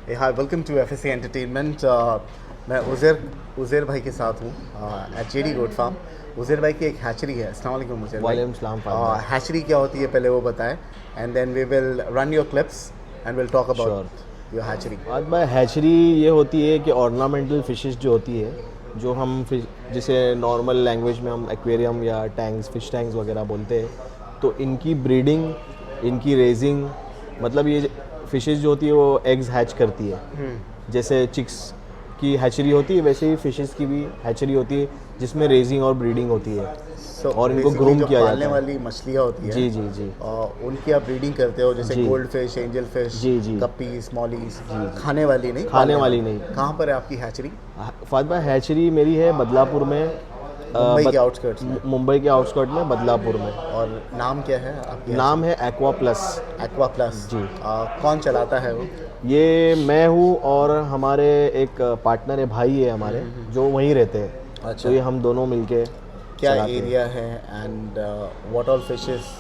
Hi, welcome to FSC entertainment. मैं उज़ैर भाई के साथ हूँ at JD goat farm. Uzair भाई की एक हैचरी है। अस्सलाम वालेकुम उज़ैर भाई। वालेकुम सलाम फादर। हैचरी क्या होती है पहले वो बताएं, and then we will run your clips and will talk Sure. About your hatchery. आज भाई हैचरी ये होती है कि ऑर्नामेंटल फिशेस जो होती है, जो हम जिसे नॉर्मल लैंग्वेज में हम एक्वेरियम या टैंक्स, फिश टैंक्स वगैरह बोलते हैं, तो इनकी ब्रीडिंग, इनकी रेजिंग, मतलब ये फिशेस जो होती है वो एग्स हैच करती है। जैसे चिक्स की हैचरी होती है, वैसे ही फिशेस की भी हैचरी होती है जिसमें रेजिंग और ब्रीडिंग होती है। और इनको ग्रूम किया जाता है। वाली मछलियाँ होती है जी जी जी। और उनकी आप ब्रीडिंग करते हो, जैसे जी। गोल्ड फिश, एंजल फिश, जी, जी। गप्पी, स्मॉलीज, खाने वाली नहीं, खाने वाली नहीं। कहाँ पर है आपकी हैचरी? फाद भाई हैचरी मेरी है बदलापुर में, मुंबई के आउटस्कर्ट्स में। मुंबई के आउटस्कर्ट में, बदलापुर में। और नाम क्या है आपकी? नाम है एक्वा प्लस। एक्वा प्लस जी। कौन चलाता है वो? ये मैं हूँ और हमारे एक पार्टनर है, भाई है हमारे, जो वहीं रहते हैं। अच्छा। तो ये हम दोनों मिलके क्या चलाते हैं। एरिया है and what all fishes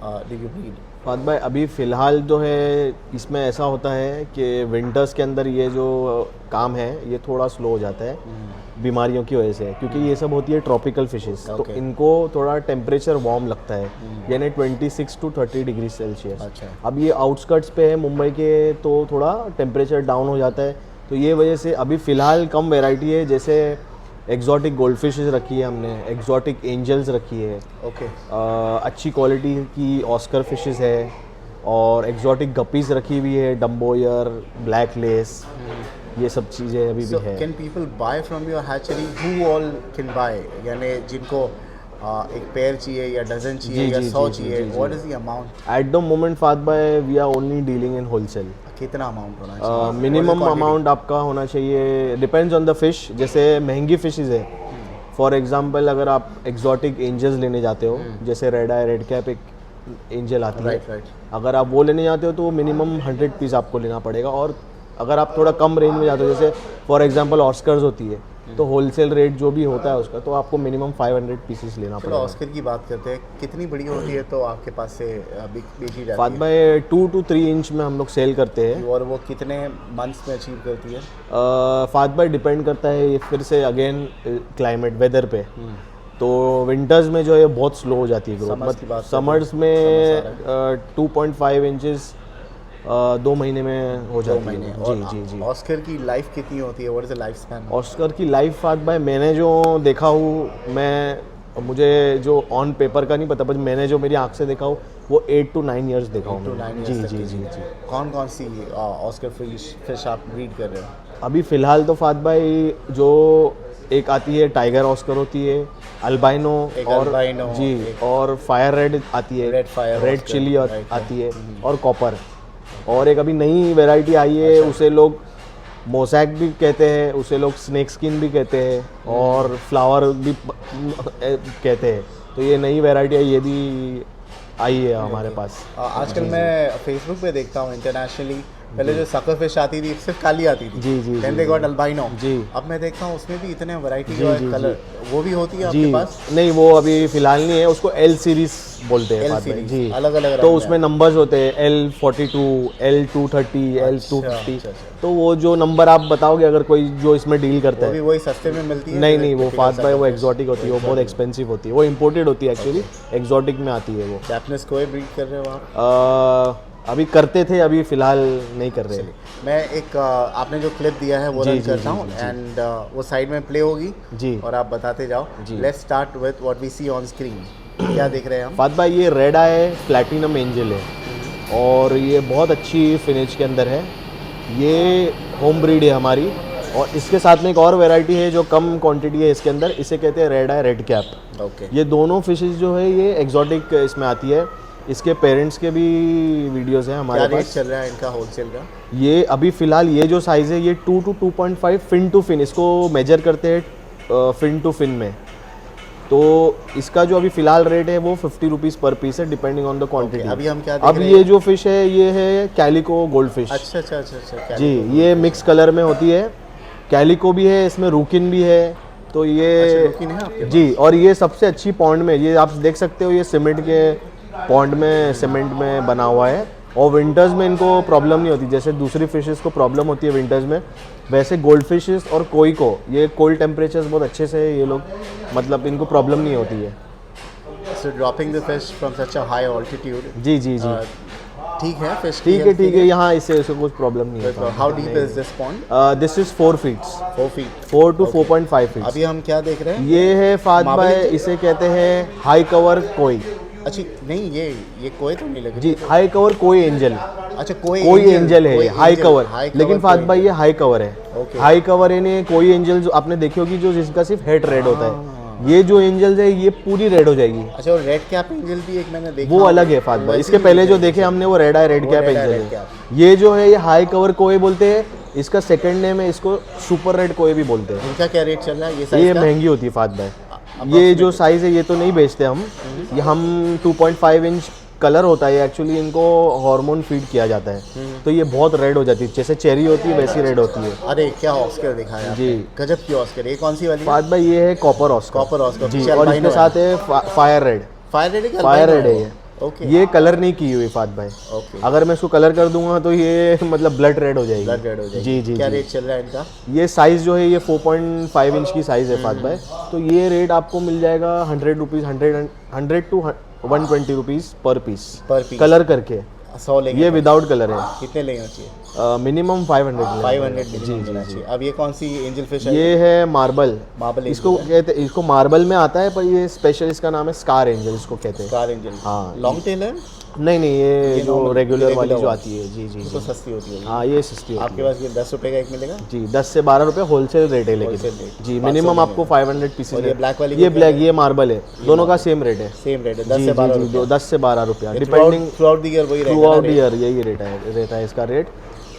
do you breed? Fahd भाई अभी फ़िलहाल जो है इसमें ऐसा होता है कि विंटर्स के अंदर ये जो काम है ये थोड़ा स्लो हो जाता है बीमारियों की वजह से, क्योंकि ये सब होती है ट्रॉपिकल फिशेस। तो Okay. इनको थोड़ा टेम्परेचर वार्म लगता है, यानी 26 to 30 डिग्री सेल्सियस। अच्छा। अब ये आउटस्कर्ट्स पे है मुंबई के, तो थोड़ा टेम्परेचर डाउन हो जाता है। तो ये वजह से अभी फ़िलहाल कम वैरायटी है, जैसे एक्जॉटिक गोल्ड फिशेस रखी है हमने, एक्जॉटिक एंजल्स रखी है, ओके। अच्छी क्वालिटी की ऑस्कर फिशेस है, और एक्जॉटिक गपीज रखी हुई है, डम्बोयर, ब्लैक लेस, ये सब चीज़ें अभी सो भी है। Can people buy from your hatchery? Who all can buy? यानी जिनको एक पेयर चाहिए या डजन चाहिए जी, या जी, 100 जी, जी, चाहिए, जी, जी। What is the amount? At the moment फाद भाई we are only dealing in wholesale. कितना अमाउंट होना चाहिए? मिनिमम अमाउंट आपका होना चाहिए, डिपेंड्स ऑन द फिश। जैसे महंगी फिशेस है, फॉर एग्जांपल अगर आप एक्जॉटिक एंजल्स लेने जाते हो, जैसे रेड आई, रेड कैप एक एंजल आती है, राइट। अगर आप वो लेने जाते हो तो मिनिमम 100 पीस आपको लेना पड़ेगा। और अगर आप थोड़ा कम रेंज में जाते हो, जैसे फॉर एग्जांपल ऑस्कर्स होती है, तो होलसेल रेट जो भी होता है उसका, तो आपको मिनिमम 500 पीसेस लेना चलो पड़ेगा। ऑस्कर की बात करते हैं। कितनी बड़ी होती है तो आपके पास से बेची जाती फाद है? भाई 2 to 3 इंच में हम लोग सेल करते हैं। और वो कितने मंथ्स में अचीव करती है? फाद भाई डिपेंड करता है ये फिर से अगेन क्लाइमेट, वेदर पे। तो विंटर्स में जो है बहुत स्लो हो जाती है Summers की बात ग्रोथ। करते हैं। समर्स में 2.5 इंचेस 2 महीने में हो 2 जाती महीने। है। और जी जी जी। ऑस्कर की लाइफ कितनी होती है? What is the life span? Oscar की लाइफ फाद भाई मैंने जो देखा हूँ, मुझे जो ऑन पेपर का नहीं पता, पर मैंने जो मेरी आँख से देखा हूँ वो 8 to 9 ईयर्स देखा हूँ मैंने। जी जी जी जी। कौन सी ऑस्कर फिश आप ब्रीड कर रहे हो? अभी फ़िलहाल तो फाद भाई जो एक आती है टाइगर ऑस्कर होती है, अल्बाइनो, एक और अल्बाइनो, जी, एक और फायर रेड आती है, red fire red oscar, chilli right, आती है, और कॉपर। और एक अभी नई वैरायटी आई है, उसे लोग मोसैक भी कहते हैं, उसे लोग स्नेक स्किन भी कहते हैं, और फ्लावर भी कहते हैं। तो ये नई वैरायटी है, ये भी आई है हमारे पास। आजकल मैं फेसबुक पे देखता हूँ इंटरनेशनली, पहले जो सकर फिश आती थी सिर्फ काली आती थी, जी, जी, देन जी, दे गॉट अल्बाइनो। जी। अब मैं देखता हूँ उसमें भी इतने वैरायटी जी, जो जी, है कलर, वो भी होती है आपके जी पास? नहीं, वो अभी फिलहाल नहीं है, उसको एल सीरीज बोलते हैं L फाद भाई। series, जी, अलग-अलग तो रंग उसमें नंबर्स होते हैं L42, L230, L250। अच्छा। तो वो जो नंबर आप बताओगे, अगर कोई जो इसमें डील करता वो भी है, वही सस्ते में मिलती है? नहीं, वो typical फाद भाई वो sucker fish? एक्जॉटिक होती है, वो बहुत एक्सपेंसिव होती है, वो इम्पोर्टेड होती है एक्चुअली, एक्जॉटिक में आती है वो। जैपनीज कोई ब्रीड कर रहे हो आप? अभी करते थे, अभी फिलहाल नहीं कर रहे। मैं एक आपने जो क्लिप दिया है वो जी, रन जी, करता जी, हूँ, जी, जी। एंड वो साइड में प्ले होगी जी। और आप बताते जाओ। जी। Let's start with what we see on screen. क्या देख रहे हैं हम? फाद भाई ये रेड आई प्लैटिनम एंजल है, और ये बहुत अच्छी फिनिश के अंदर है। ये होम ब्रीड है हमारी, और इसके साथ में एक और वैरायटी है जो कम क्वांटिटी है इसके अंदर, इसे कहते हैं red I read cap. Okay. ये दोनों फिशेस जो है ये एक्जॉटिक इसमें आती है। इसके पेरेंट्स के भी वीडियोस हैं क्या हमारे रेट पास। चल रहा है इनका होलसेल का? ये अभी फ़िलहाल ये जो साइज़ है ये 2 to 2.5 फिन टू फिन, इसको मेजर करते हैं फिन टू फिन में। तो इसका जो अभी फ़िलहाल रेट है वो 50 रुपीज़ पर पीस है, डिपेंडिंग ऑन द क्वांटिटी। अभी हम क्या देख अब रहे ये हैं? जो फिश है ये है कैलिको गोल्ड फिश। अच्छा। क्या जी, ये मिक्स कलर में होती है, कैलिको भी है, इसमें रूकिन भी है। तो ये अच्छा, रूकिन है आपके जी, और ये सबसे अच्छी पॉन्ड में, ये आप देख सकते हो, ये सीमेंट के पॉन्ड में, सीमेंट में बना हुआ है। और विंटर्स में इनको प्रॉब्लम नहीं होती, जैसे दूसरी फिशेस को प्रॉब्लम होती है विंटर्स में, वैसे गोल्ड फिशेस और कोई को ये कोल्ड टेम्परेचर्स बहुत अच्छे से ये लोग मतलब इनको प्रॉब्लम नहीं होती है। So dropping the fish from such a high altitude. जी जी जी ठीक है fish ठीक है, यहाँ इससे कुछ प्रॉब्लम नहीं होता। How deep is this pond? This is 4 feet, 4 feet. 4 to 4.5 feet। अभी हम क्या देख रहे हैं? ये है फाद Marble भाई, angel? इसे कहते हैं हाई कवर कोई। अच्छा नहीं, ये कोई तो नहीं लग रही। जी, हाई कवर कोई एंजल, अच्छा कोई एंजल है, हाई कवर, लेकिन फाद भाई ये हाई कवर है। Okay. हाई कवर यानी कोई एंजल जो आपने देखी होगी जो जिसका सिर्फ हेड रेड होता है, ये जो एंजल्स है ये पूरी रेड हो जाएगी। अच्छा, और रेड कैप एंजल भी एक मैंने देखा, वो अलग है फाद भाई, इसके पहले जो देखे हमने वो red I read cap angel है। ये जो है ये हाई कवर कोई बोलते हैं, इसका सेकंड नेम है, इसको सुपर रेड कोई भी बोलते हैं। इनका क्या रेट चल रहा है? ये ये साइज का महंगी होती है फाद भाई। ये जो साइज़ है ये तो नहीं बेचते हम, ये हम 2.5 इंच कलर होता है एक्चुअली, इनको हार्मोन फीड किया जाता है, तो ये बहुत रेड हो जाती है, जैसे चेरी होती है वैसी रेड होती है। अरे क्या ऑस्कर दिखाया जी। गजब की ऑस्कर। ये कौन सी वाली? फाद भाई ये है कॉपर ऑस्कर। कॉपर ऑस्कर जी, और इसके साथ है फायर रेड। फायर रेड है ये। ओके। ये कलर नहीं की हुई फाद भाई, ओके। अगर मैं इसको कलर कर दूंगा तो ये मतलब ब्लड रेड हो जाएगी। ब्लड रेड हो जाएगी। जी जी क्या जी। रेट चल रहा है इनका? ये साइज़ जो है ये 4.5 इंच की साइज़ है फाद भाई, तो ये रेट आपको मिल जाएगा 100 रुपीज़, 100 to 120 रुपीज़ पर पीस कलर करके। 100 लेंगे? ये विदाउट कलर है। कितने लेना चाहिए? मिनिमम 500 500 लेना चाहिए। अब ये कौन सी एंजल फिश है? ये है मार्बल। मार्बल इसको कहते हैं, इसको मार्बल में आता है, पर ये स्पेशल इसका नाम है स्कार एंजल इसको कहते हैं। Scar angel. हाँ। लॉन्ग टेल है? नहीं ये जो normal, रेगुलर वाली जो वाली। आती है। जी जी तो जी। सस्ती होती है। हाँ ये सस्ती होती आपके पास ये 10 रुपए का एक मिलेगा? है। जी 10 से 12 रुपए होलसेल रेट है, लेकिन Wholesale rate। जी 500 मिनिमम में आपको 500 पीसेज और ये black वाली ये को ब्लैक, ये मार्बल है, दोनों का सेम रेट है। सेम रेट है, जी 10 से 12 रुपए। 10 से 12 रुपया depending through out the year वही थ्रू रहेगा आउट ना ईयर, यही रेट है रहता है इसका रेट।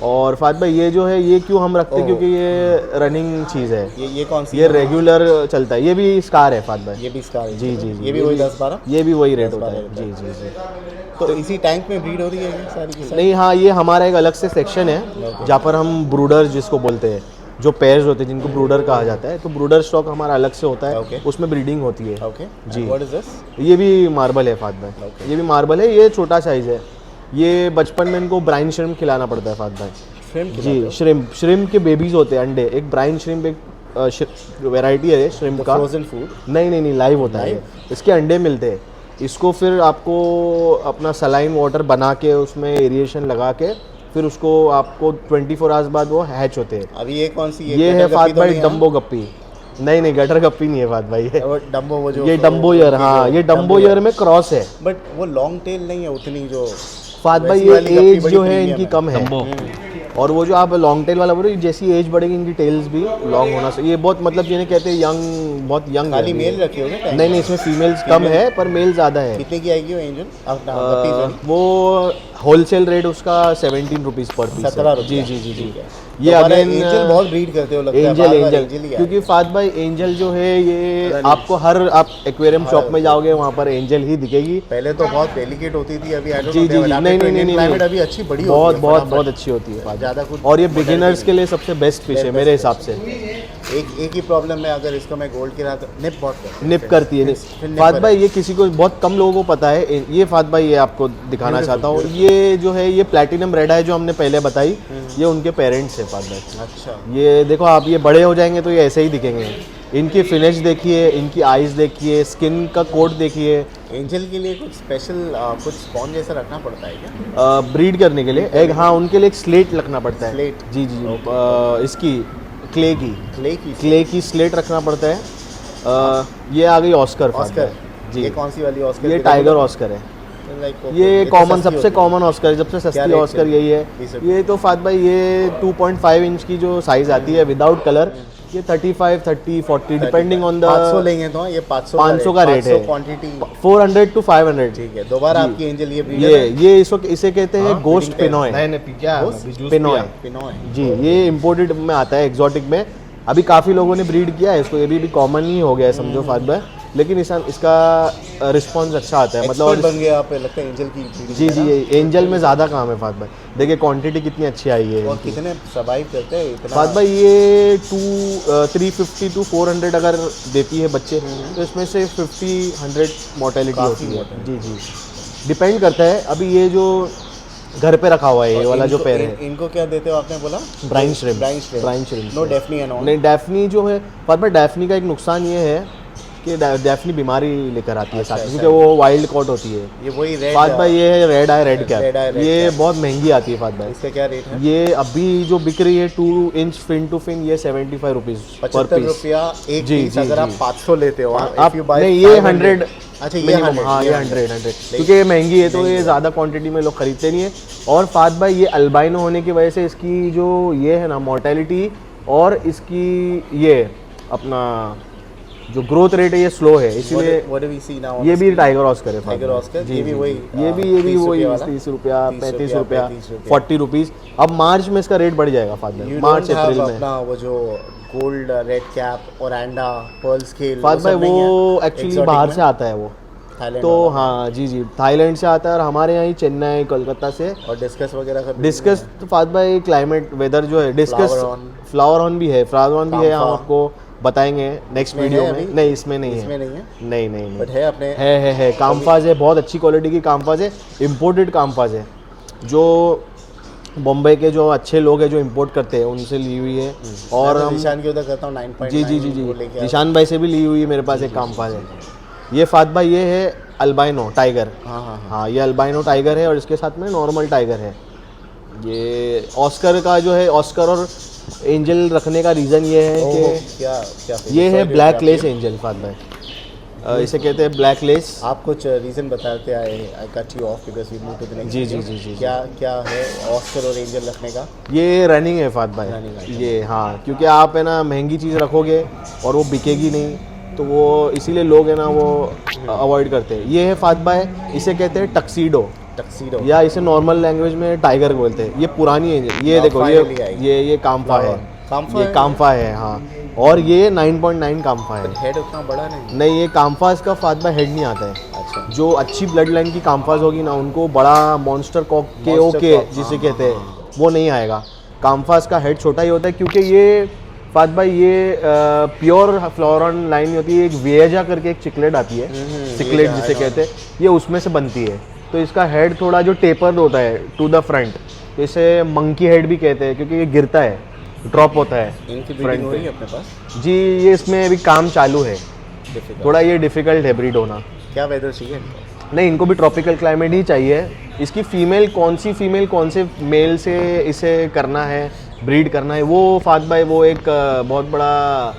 और फात भाई ये जो है ये क्यों हम रखते हैं, क्योंकि ये रनिंग चीज़ है। ये कौन सी? ये रेगुलर चलता है, ये भी स्कार है फात भाई। ये भी स्कार है? जी जी जी। ये भी वही 10-12? ये भी वही रेट होता 10-12 है। जी जी जी। तो इसी टैंक में ब्रीड हो रही है ये सारी की सारी? नहीं, हाँ ये हमारा एक अलग से सेक्शन है जहाँ पर हम ब्रूडर्स जिसको बोलते हैं, जो पेयर्स होते हैं जिनको ब्रूडर कहा जाता है, तो ब्रूडर स्टॉक हमारा अलग से होता है। Okay. उसमें ब्रीडिंग होती है। ओके जी। What is this? ये भी मार्बल है फात भाई। ये भी मार्बल है, ये छोटा साइज़ है। ये बचपन में इनको ब्राइन श्रिम्प खिलाना पड़ता है फात भाई। श्रिम्प? जी श्रिम्प के बेबीज होते हैं, अंडे। एक ब्राइन श्रिम्प एक वैरायटी है श्रिम्प का। Frozen food? नहीं लाइव होता है। इसके अंडे मिलते हैं, इसको फिर आपको अपना सलाइन वाटर बना के उसमें एरिएशन लगा के फिर उसको आपको 24 आवर्स बाद वो हैच होते हैं। अभी ये कौन सी? ये है फात भाई डम्बो गप्पी। नहीं गटर गप्पी नहीं है फात भाई, वो डम्बो, वो जो ये डम्बो ईयर। हाँ ये डम्बो ईयर में क्रॉस है। बट वो लॉन्ग टेल नहीं है उतनी जो फात भाई, वैसी ये वाली गप्पी एज बड़ी जो है premium इनकी है। कम है। और वो जो आप लॉन्ग टेल वाला बोल रहे हो, जैसी एज बढ़ेगी इनकी टेल्स भी लॉन्ग होना चाहिए। ये बहुत मतलब जिन्हें कहते हैं यंग, बहुत यंग। खाली मेल रखे होगे टैंक? नहीं इसमें फीमेल्स कम है पर मेल ज़्यादा है। कितने की आएगी वो एंजल? अपना गप्पी सॉरी। वो होलसेल रेट उसका 17 रुपीज़ पर पीस। 17 रुपये? जी। ये हमारा अगेन एंजल बहुत ब्रीड करते हो लगता है। एंजल बार-बार एंजल ही क्योंकि फात भाई एंजल जो है ये आपको हर आप एक्वेरियम शॉप में जाओगे वहाँ पर एंजल ही दिखेगी। पहले तो बहुत डेलिकेट होती थी, अभी आई डोंट जी नो जी जी। नहीं क्लाइमेट अभी अच्छी बड़ी बहुत होती है। बहुत बहुत अच्छी होती है ज़्यादा कुछ और ये बिगिनर्स के लिए सबसे बेस्ट फिश है मेरे हिसाब से। एक ही प्रॉब्लम है, अगर इसको मैं गोल्ड की रात निप बहुत करती है। निप करती है। निप फात भाई ये किसी को बहुत कम लोगों को पता है। ये फात भाई ये आपको दिखाना चाहता हूँ, ये जो है ये प्लैटिनम रेड है जो हमने पहले बताई, ये उनके पेरेंट्स है फात भाई। अच्छा। ये देखो आप, ये बड़े हो जाएंगे तो ये ऐसे ही दिखेंगे। इनकी फिनिश देखिए, इनकी आइज देखिए, स्किन का कोट देखिए। एंजल के लिए कुछ स्पेशल कुछ स्पॉन जैसा रखना पड़ता है क्या? ब्रीड करने के लिए एक, हाँ उनके लिए एक स्लेट रखना पड़ता है। स्लेट? जी इसकी क्ले की स्लेट रखना पड़ता है। ये आ गई ऑस्कर फात भाई। जी। ये कौन सी वाली ऑस्कर? ये टाइगर ऑस्कर है। ये कॉमन, सबसे कॉमन ऑस्कर है, सबसे सस्ती ऑस्कर यही है। ये तो फात भाई ये 2.5 इंच की जो साइज आती है विदाउट कलर, ये 35, 30, 40 डिपेंडिंग ऑन द 500 लेंगे तो ये 500 का रेट है। Quantity 400 to 500। ठीक है। दोबारा आपकी एंजल ये ब्रीडर है? ये इसे कहते हैं गोस्ट पिनॉय। पिनॉय जी, ये इम्पोर्टेड में आता है, एग्जॉटिक में। अभी काफ़ी लोगों ने ब्रीड किया है इसको, ये भी कॉमन ही हो गया है समझो फात भाई, लेकिन इसका रिस्पॉन्स अच्छा आता है। मतलब बन गया आप, लगता है एंजल की breeding जी का ना? जी, एंजल में ज़्यादा काम है फात भाई। देखिए क्वांटिटी कितनी अच्छी आई है। और कितने सर्वाइव करते हैं इतना? फात भाई ये 350 to 400 अगर देती है बच्चे, तो इसमें से 50-100 मोर्टेलिटी होती है। जी जी, डिपेंड करता है। अभी ये जो घर पे रखा हुआ है ये वाला जो पेयर है। इनको क्या देते हो आपने बोला? Brine shrimp. Brine shrimp. No daphnia and all? नहीं, डेफनी जो है पर डेफनी का एक नुकसान ये है कि डेफनी बीमारी लेकर आती है साथ में, क्योंकि वो वाइल्ड कॉट होती है। ये वही रेड फात भाई ये है red I read Red eye, cap, red ये cap। बहुत महंगी आती है फात भाई। इसका क्या रेट है? ये अभी जो बिक रही है 2 इंच फिन टू फिन, ये 75 रुपीज़ पर 75 पीस। रुपया एक जी, पीस। जी, अगर आप जी। 500 लेते हो आप if you buy नहीं, ये 500 100। अच्छा ये minimum, 100, हाँ ये 100 क्योंकि ये महंगी है तो ये ज़्यादा क्वांटिटी में लोग खरीदते नहीं है। और फात भाई ये अल्बाइनो होने की वजह से इसकी जो ये है ना मोर्टेलिटी और इसकी ये अपना जो ग्रोथ रेट है ये स्लो है, इसीलिए What do we see now? ये भी टाइगर ऑस्कर है। टाइगर ऑस्कर, जी, ये भी जी, वही, जी। ये भी 30 वही रुपये वाला? 30 रुपया 35 रुपया 35 रुपया। 40 रुपीज़। अब मार्च में इसका रेट बढ़ जाएगा फात भाई, You मार्च don't have अप्रैल में। अपना वो जो गोल्ड रेड कैप और एंडा पर्ल स्केल फात भाई वो एक्चुअली बाहर से आता है वो, थाईलैंड तो हाँ जी जी थाईलैंड से आता है, और हमारे यहाँ ही चेन्नई कोलकाता से। और डिस्कस वगैरह का डिस्कस तो फात भाई क्लाइमेट वेदर जो है डिस्कस फ्लावर ऑन भी है, फ्लावर ऑन भी है, हम आपको बताएंगे नेक्स्ट इसमें वीडियो है में। अभी? नहीं इसमें नहीं इसमें है, नहीं है नहीं नहीं नहीं बट है अपने है कामफाज है, बहुत अच्छी क्वालिटी की कामफाज है, इम्पोर्टेड कामफाज है, जो बॉम्बे के जो अच्छे लोग हैं जो इंपोर्ट करते हैं उनसे ली हुई है। और मैं तो हम निशान की उधर करता हूँ 9.9 जी जी जी जी वो लेके निशान भाई से भी ली हुई है मेरे पास एक कामफाज है। ये फात भाई ये है अल्बाइनो टाइगर। हाँ हाँ हाँ ये अल्बाइनो टाइगर है और इसके साथ में नॉर्मल टाइगर है। ये ऑस्कर का जो है, ऑस्कर और एंजल रखने का रीज़न ये है कि क्या क्या ये है ब्लैक लेस एंजल फात भाई, इसे कहते हैं ब्लैक लेस। आप कुछ रीजन बताते आए, I cut you off because we move to the next. जी, जी, जी, जी, क्या क्या है ऑस्कर और एंजल रखने का? ये रनिंग है फात भाई, Running item। ये हाँ, क्योंकि आप है ना महंगी चीज़ रखोगे और वो बिकेगी नहीं, तो वो इसीलिए लोग है ना वो अवॉइड करते हैं। ये है फात भाई, इसे कहते हैं टक्सीडो, टक्सीडो या इसे नॉर्मल लैंग्वेज में टाइगर बोलते हैं। ये पुरानी है, ये देखो finally आई। ये काम्फा है, काम्फा ये है? काम्फा है हाँ, और ये 9.9 काम्फा है। हेड उतना बड़ा नहीं। नहीं ये काम्फाज का फात भाई हेड नहीं आता है। अच्छा जो अच्छी ब्लड लाइन की काम्फाज होगी ना उनको बड़ा मॉन्स्टर कॉक के Monster ओके cock, जिसे हाँ, कहते हैं वो नहीं आएगा। काम्फाज का हेड छोटा ही होता है, क्योंकि ये फात भाई ये प्योर फ्लोरॉन लाइन नहीं होती है, एक वेजा करके एक चिकलेट आती है, चिकलेट Veja, जिसे I know। कहते हैं, ये उसमें से बनती है। तो इसका हेड थोड़ा जो टेपर होता है टू द फ्रंट, तो इसे मंकी हेड भी कहते हैं, क्योंकि ये गिरता है, ड्रॉप होता है इनकी front ब्रीडिंग हो पे। रही है अपने पास? जी ये इसमें अभी काम चालू है, Difficult। थोड़ा ये डिफ़िकल्ट है ब्रीड होना। क्या वेदर चाहिए इनको? नहीं इनको भी ट्रॉपिकल क्लाइमेट ही चाहिए। इसकी फीमेल कौन से मेल से इसे करना है, ब्रीड करना है, वो फात भाई वो एक बहुत बड़ा,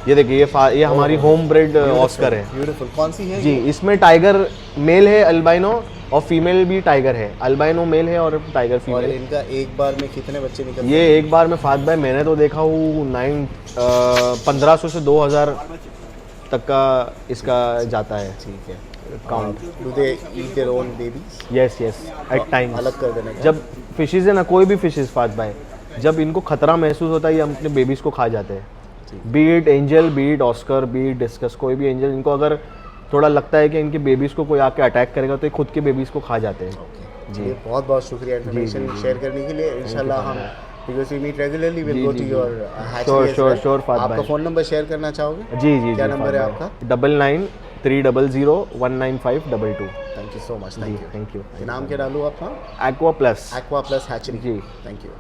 ये देखिए ये हमारी होम ब्रेड ऑस्कर है। ब्यूटीफुल। कौन सी है जी इसमें टाइगर मेल है अल्बाइनो और फीमेल भी टाइगर है, अल्बाइनो मेल है और टाइगर और फीमेल। इनका एक बार में कितने बच्चे निकलते ये एक बार में फात भाई मैंने तो देखा हूँ 1500 से 2000 तक का इसका जाता है ठीक है count. Do they eat their own babies? Yes yes at times. अलग कर देने का? जब फिशेज है ना, कोई भी फिशेज फात भाई, जब इनको खतरा महसूस होता है ये अपने बेबीज को खा जाते हैं। Be it angel, be it oscar, be it discus, कोई भी एंजल, इनको अगर थोड़ा लगता है कि इनके बेबीज को कोई आके अटैक करेगा तो ये खुद के बेबीज को खा जाते हैं। जी बहुत बहुत शुक्रिया इन्फॉर्मेशन शेयर करने के लिए। इंशाल्लाह हम because we meet regularly will go to your hatchery. Sure फात आपका भाई। फ़ोन नंबर शेयर करना चाहोगे? जी जी क्या जी, नंबर है फात आपका? भाई। 9930019522। Thank you so much. जी थैंक यू। Thank you. नाम क्या डालूँ आपका? Aqua Plus. Aqua Plus hatchery. जी थैंक यू।